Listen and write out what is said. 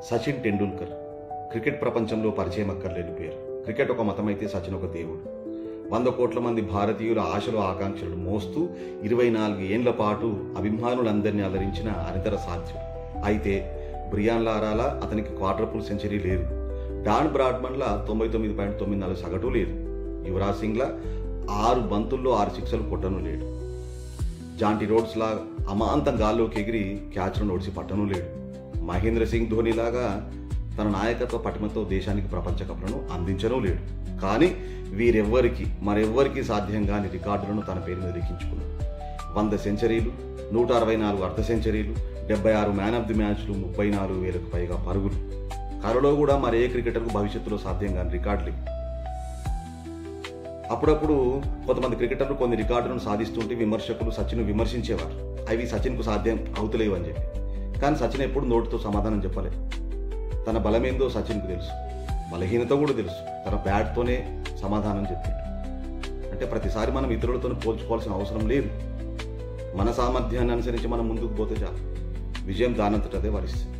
Sachin Tendulkar cricket ప్రపంచంలో పరిచయం అక్కర్లేని పేరు. క్రికెట్ ఒక మతమైతే సచిన్ ఒక దేవుడు. 100 కోట్ల మంది భారతీయుల ఆశలు ఆకాంక్షలు మోస్తూ 24 ఏండ్ల పాటు అభిమానులందరినీ అలరించిన అనితర సాధ్యుడు. అయితే బ్రియాన్ లారాలా అతనికి క్వార్టర్ఫుల్ సెంచరీ లేదు. డాన్ బ్రాడ్మన్లా 99.94 సగటు లేదు. యువరాజ్ సింగ్లా 6 బంతుల్లో 6 సిక్సర్లు కొట్టను లేడు. జాంటీ రోడ్స్లా అమాంతం గాల్లోకి ఎగిరి క్యాచ్లను ఓడిసి పట్టను లేడు. మహేంద్ర సింగ్ ధోనిలాగా తన నాయకత్వ పటిమతో దేశానికి ప్రపంచ కప్లను అందించనూ లేడు. కానీ మరెవ్వరికీ సాధ్యం కాని రికార్డులను తన పేరు మీద లిఖించుకున్నాడు. 100 సెంచరీలు, 164 అర్ధ సెంచరీలు, 76 మ్యాన్ ఆఫ్ ది మ్యాచ్లు, 34,000కు పైగా పరుగులు. కరలో కూడా మరే క్రికెటర్కు భవిష్యత్తులో సాధ్యం కాని రికార్డులు. అప్పుడప్పుడు కొంతమంది క్రికెటర్లు కొన్ని రికార్డులను సాధిస్తుంటే విమర్శకులు సచిన్ను విమర్శించేవారు. అవి సచిన్కు సాధ్యం అవుతలేవు అని చెప్పి. కానీ సచిన్ ఎప్పుడు నోటితో సమాధానం చెప్పలేదు. తన బలమేందో సచిన్కు తెలుసు, బలహీనత కూడా తెలుసు. తన బ్యాట్తోనే సమాధానం చెప్పాడు. అంటే ప్రతిసారి మనం ఇతరులతో పోల్చుకోవాల్సిన అవసరం లేదు. మన సామర్థ్యాన్ని అనుసరించి మనం ముందుకు పోతే చాలు, విజయం దానంతటదే వరిస్తుంది.